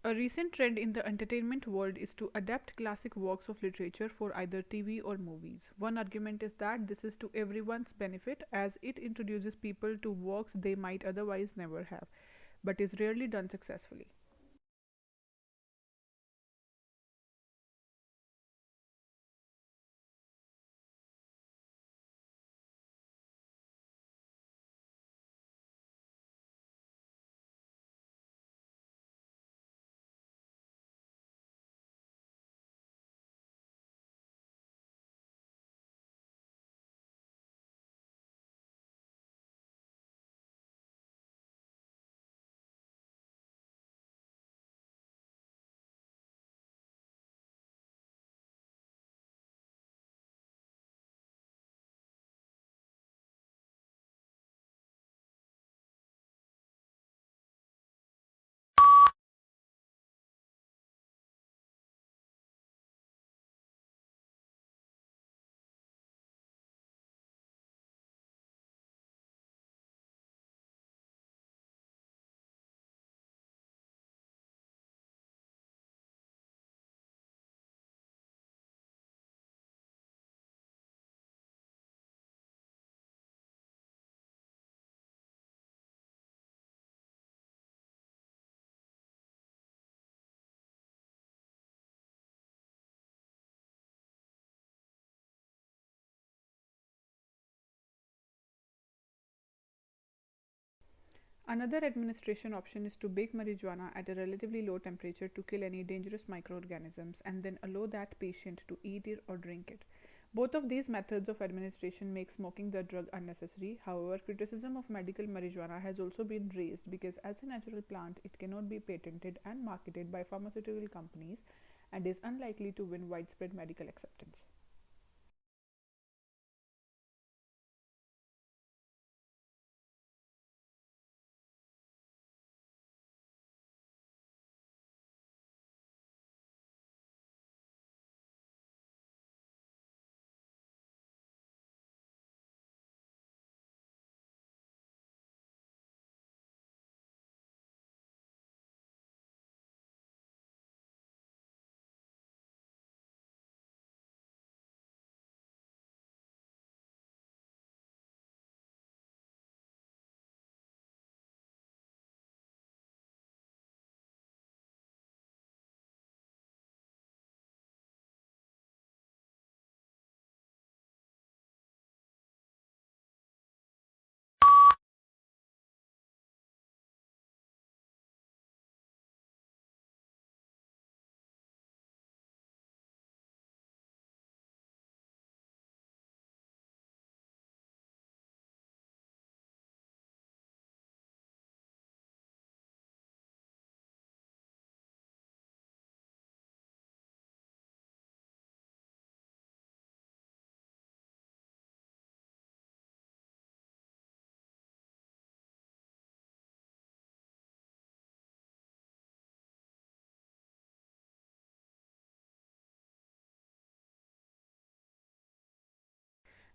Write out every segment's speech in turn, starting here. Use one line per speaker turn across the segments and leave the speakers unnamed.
A recent trend in the entertainment world is to adapt classic works of literature for either TV or movies. One argument is that this is to everyone's benefit as it introduces people to works they might otherwise never have, but is rarely done successfully. Another administration option is to bake marijuana at a relatively low temperature to kill any dangerous microorganisms and then allow that patient to eat it or drink it. Both of these methods of administration make smoking the drug unnecessary. However, criticism of medical marijuana has also been raised because, as a natural plant, it cannot be patented and marketed by pharmaceutical companies and is unlikely to win widespread medical acceptance.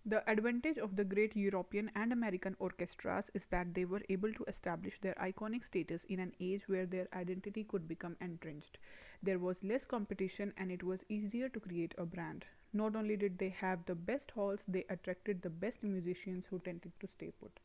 The advantage of the great European and American orchestras is that they were able to establish their iconic status in an age where their identity could become entrenched. There was less competition and it was easier to create a brand. Not only did they have the best halls, they attracted the best musicians who tended to stay put.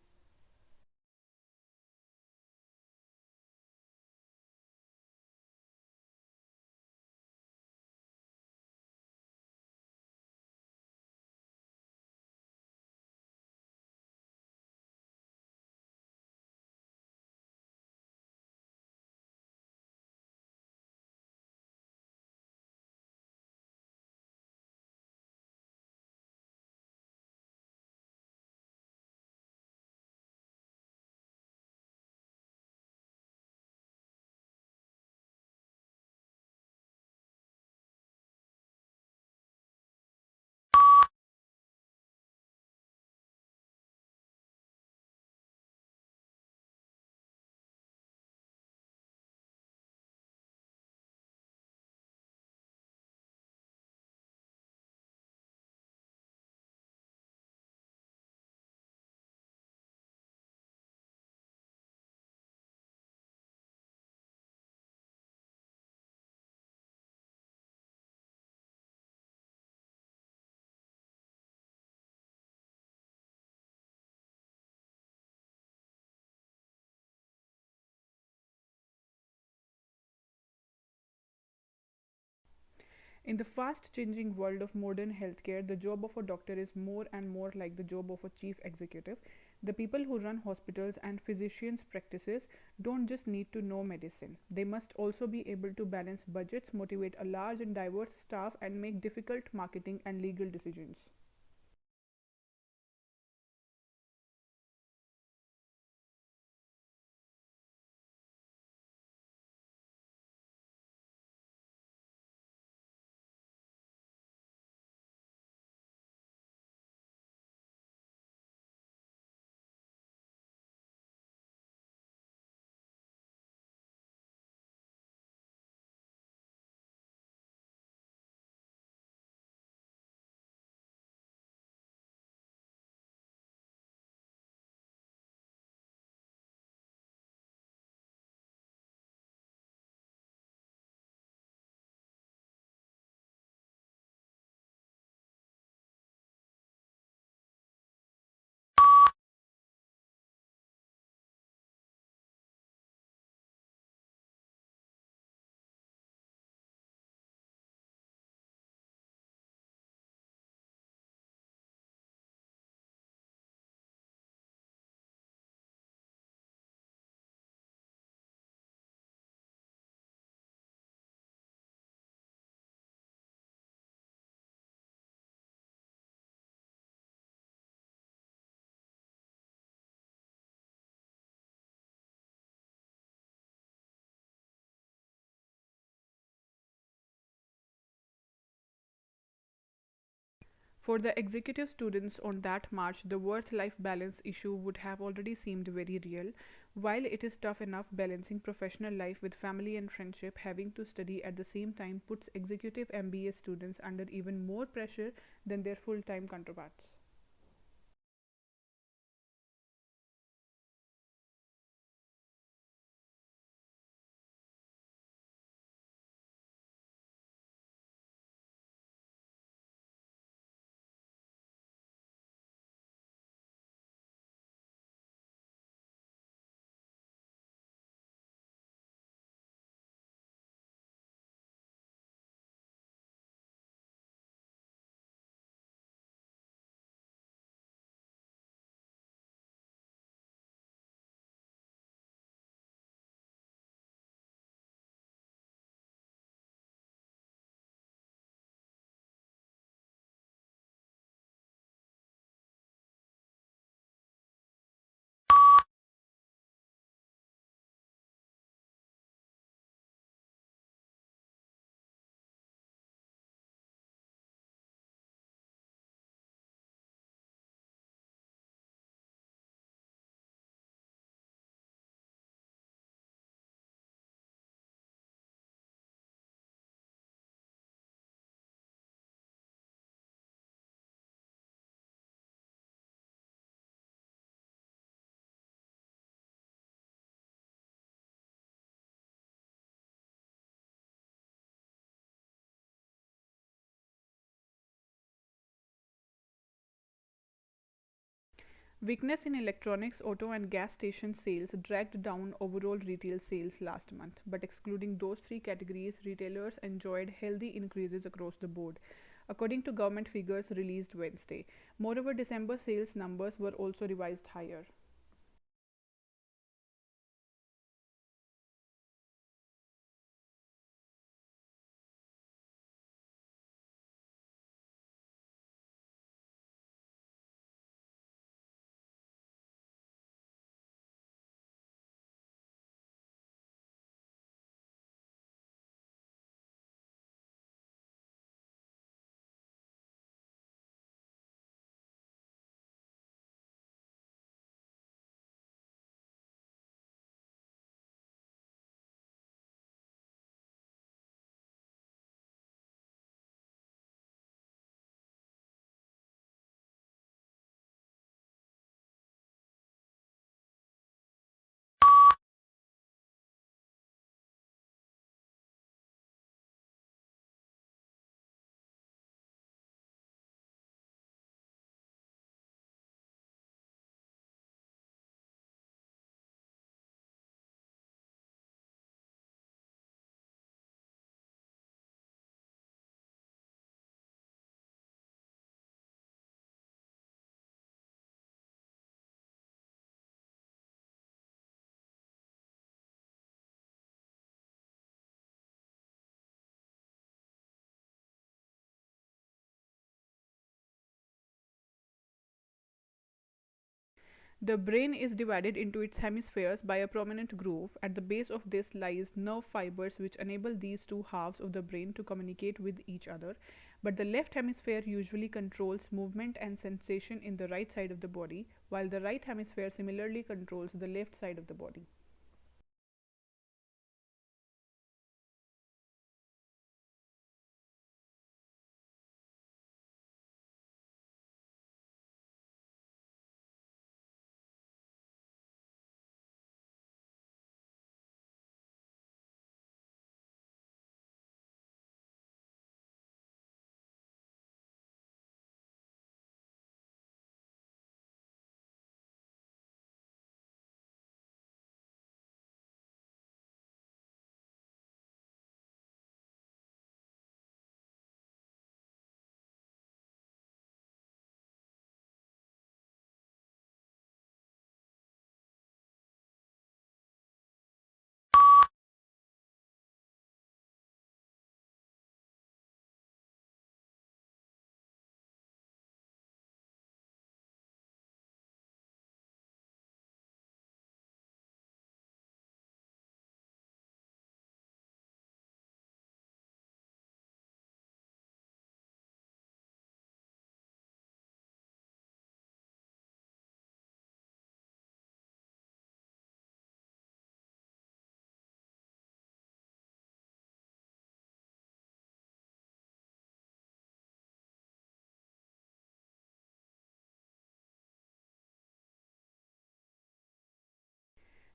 In the fast changing world of modern healthcare, the job of a doctor is more and more like the job of a chief executive. The people who run hospitals and physicians' practices don't just need to know medicine. They must also be able to balance budgets, motivate a large and diverse staff, and make difficult marketing and legal decisions. For the executive students on that march, the work life balance issue would have already seemed very real. While it is tough enough balancing professional life with family and friendship, having to study at the same time puts executive MBA students under even more pressure than their full time counterparts. Weakness in electronics, auto, and gas station sales dragged down overall retail sales last month. But excluding those three categories, retailers enjoyed healthy increases across the board, according to government figures released Wednesday. Moreover, December sales numbers were also revised higher. The brain is divided into its hemispheres by a prominent groove. At the base of this lies nerve fibers which enable these two halves of the brain to communicate with each other. But the left hemisphere usually controls movement and sensation in the right side of the body, while the right hemisphere similarly controls the left side of the body.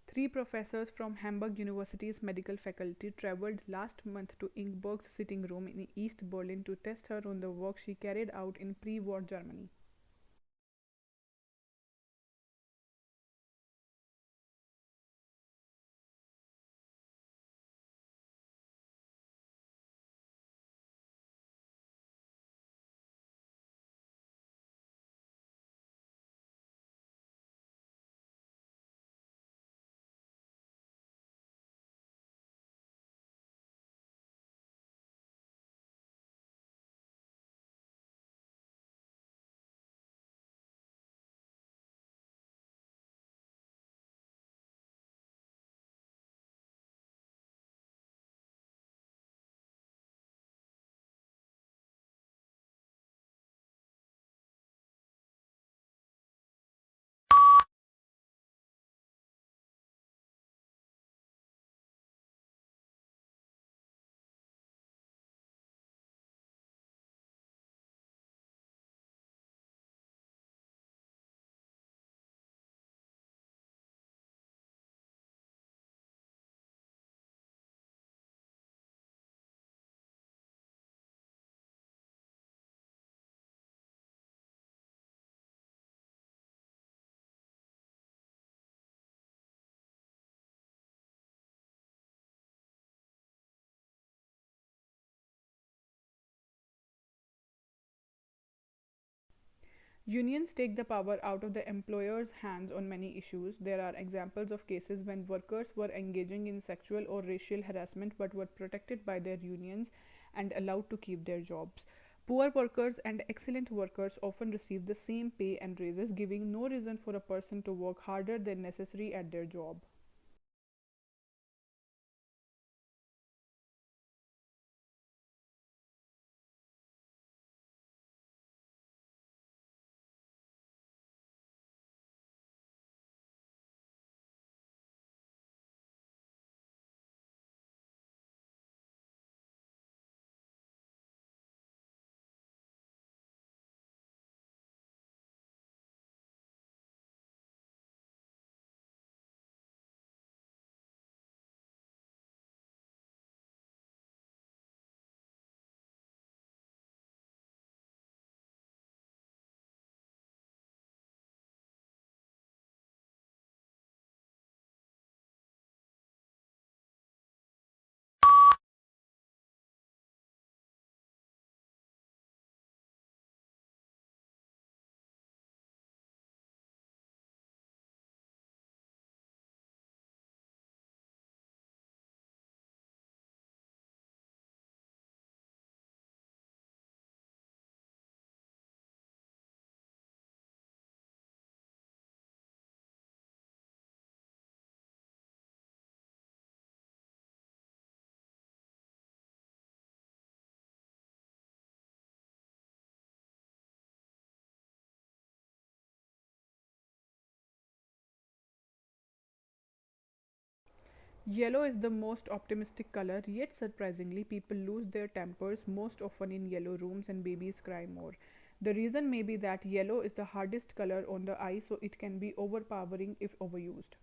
Three professors from Hamburg University's medical faculty traveled last month to Ingeborg's sitting room in East Berlin to test her on the work she carried out in pre-war Germany. Unions take the power out of the employer's hands on many issues. There are examples of cases when workers were engaging in sexual or racial harassment but were protected by their unions and allowed to keep their jobs. Poor workers and excellent workers often receive the same pay and raises, giving no reason for a person to work harder than necessary at their job. Yellow is the most optimistic color, yet surprisingly, people lose their tempers most often in yellow rooms and babies cry more. The reason may be that yellow is the hardest color on the eye, so it can be overpowering if overused.